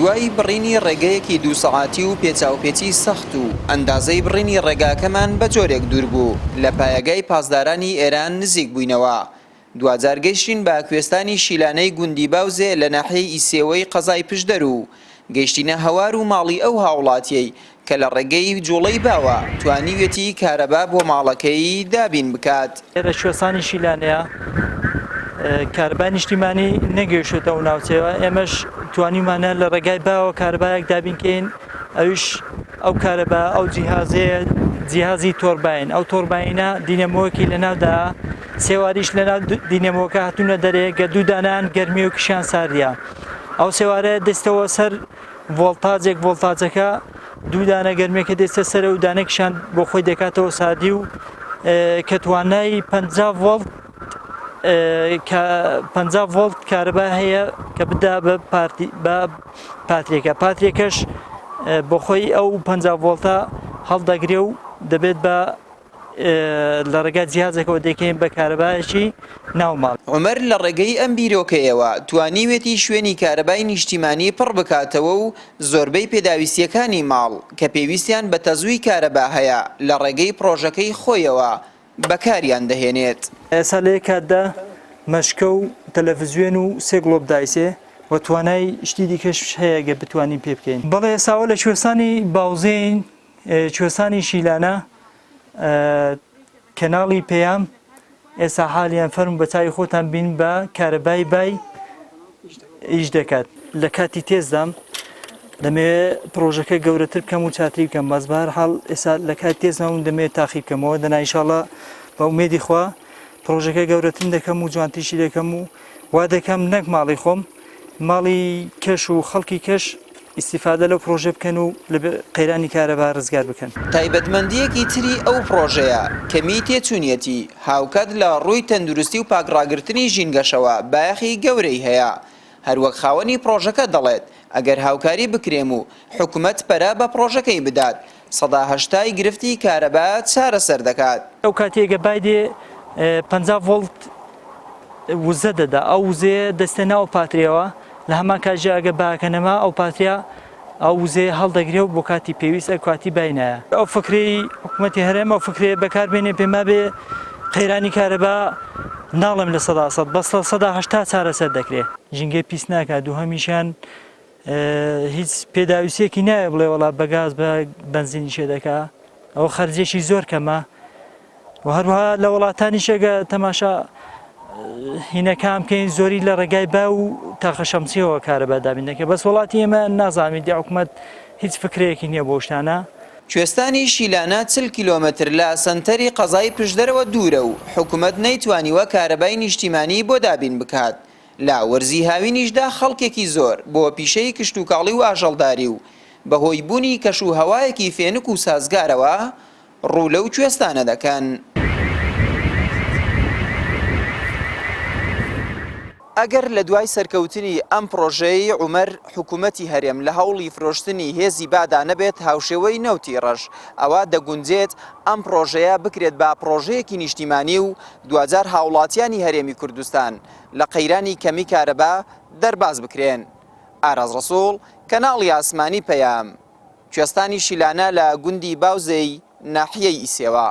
دوای بڕینی ڕێگەیەکی دوو سەعاتی و پێچاوپێچی سەخت و ئەندازەی بڕینی ڕێگاکەمان بە جۆرێک دوور بوو لە پایەگای پاسدارانی ئێران نزیک بووینەوە. دوجار گەیشتین بە کوێستانی شیلانەی گوندی باوزێ لە ناحیەی ئیسێوەی قەزای پشدەر و گەیشتینە هەوار و ماڵی ئەو هاوڵاتیەی کە لە ڕێگەی جوڵەی باوە توانیوێتی کارەبا بۆ ماڵەکەی دابین بکات. لە کوێستانی شیلانەیە کارەبای نیشتیمانی نەگەیشتەوە ناوچەوە، ئێمەش توانیمانە لە ڕێگای باوە کارەبایەک دابینکەین، ئەوش ئەو کارەبا ئەو جیهازی تۆرباین، ئەو تۆرباینە دینەمەوەکی لەناودا سێواریش لەناو دینەمەوەکە هاتوونە دەرێ کە دوو دانان گەرمی و کشان ساردیە. ئەو سێوارە دەستەوە سەر ڤۆڵتاجەکە دوو دانە گەرمێکە دێستە سەر و دانێکشان بۆ خۆی دەکاتەوە ساردی و کە توانای 50 ڤۆڵت کارەبا هەیە کە بدا بە پاترێکە. پاترێکەش بۆ خۆی ئەو 50 ڤۆڵتە هەڵدەگرێ و دەبێت بە لە ڕێگای جیهازێکەوە دەکەین بە کارەبایەکی ناوماڵ. عومەر لە ڕێگەی ئەم بیرۆکەیەوە توانیوێتی شوێنی کارەبای نیشتیمانی پڕ بکاتەوە و زۆربەی پێداویستیەکانی ماڵ کە پێویستیان بە تەزووی کارەبا هەیە لە ڕێگەی پرۆژەکەی خۆیەوە بەکاریان دەهێنێت. ئێستا لە کاتدا مەشکە و تەلەڤیزیۆن و سێ گڵۆب دایسێ و توانای شتی دیکەش هەیە گە بتوانین پێ بکەین. بەڵێ ئێساوە لە کوێستانی باوزین کوێستانی شیلانە کەناڵی پێیام ئێستا حالیان فەرم بە چاوی خۆتان بین بە کارەبای بای ئیش دەکات. لە کاتی تێزدام دەمەوێت پرۆژەکە گەورەتر بکەم و چاتری بکەم، بەس بە هەر حاڵ ئێستا لە کاتی تێزدام دەمەوێت تاقی بکەمەوە دەنا ئینشاڵڵا بە ئومێدی خوا پرۆژەکە گەورەتر دەکەم و جوانتیشی دەکەم و وا دەکەم نەک ماڵی خۆم، ماڵی کەش و خەڵکی کەش ئیسیفادە لەو پرۆژە بکەن و لە قەیرانی کارەبا ڕزگار بکەن. تایبەتمەندیەکی تری ئەو پرۆژەیە کەمی تێچوونیەتی هاوکات لە ڕووی تەندروستی و پاکڕاگرتنی ژینگەشەوە بایەخی گەورەی هەیە. هەروەک خاوەنی پرۆژەکە دەڵێت ئەگەر هاوکاری بکرێم و حکوومەت پەرا بە پرۆژەکەی بدات 180 گرفتی کارەبا چارەسەر دەکات. ئەو کاتێکە بایدێ 50 ڤۆڵت وزە دەدا، ئەو وزەیە دەستە ناو پاترێەوە لە هەمان کاتژە ئەگە باکەنەما ئەو پاتریا ئەو وزەیە هەڵدەگرێ و بۆ کاتی پێویست ئەو کاتی باینایە. ئەو فکری حکوومەتی هەرێم ئەو فکرێ بەکاربێنێ پێما بێ قەیرانی کارەبا ناڵم لە 100 بەس لە 180 چارەسەر دەکرێت. ژینگەی پیس ناکات و هەمیشان هیچ پێداویستێکی نایە بڵێ وڵا بەگاز بە بەنزینی شێ دەکا، ئەو خەرجێکی زۆر کەمە و هەروەها لە وڵاتانی شەگە تەماشا هینەکان بکەین زۆری لە ڕێگای با و تاقە شەمسیەوە کارەبا دابین دەکەێت، بەس وڵاتی ئێمە نازانین حکوومەت هیچ فکرەیەکی نییە بۆ شتانە. کوێستانی شیلانە 40 کیلۆمەتر لە سەنتەری قەزای پشدەرەوە دوورە و حکوومەت نەیتوانیوە کارەبای نیشتیمانی بۆ دابین بکات. لا وەرزی هاوینیشدا خەڵکێکی زۆر بۆ پیشەی کشتوکاڵی و ئاژەڵداری و بەهۆی بوونی کەش و هەوایەکی فێنک و سازگارەوە ڕوو لەو کوێستانە دەکەن. ئەگەر لە دوای سەرکەوتنی ئەم پرۆژەی عومەر حکوومەتی هەرێم لە هەوڵی فرۆشتنی هێزی بادا نەبێت هاوشێوەی نەوتی ڕەش، ئەوە دەگونجێت ئەم پرۆژەیە بکرێت بە پرۆژەیەکی نیشتیمانی و دوجار هاوڵاتیانی هەرێمی کوردستان لە قەیرانی کەمی کارەبا دەرباز بکرێن. ئاراز ڕەسوڵ، کەناڵی ئاسمانی پەیام، کوێستانی شیلانە لە گوندی باوزەی ناحیەی ئیسێوە.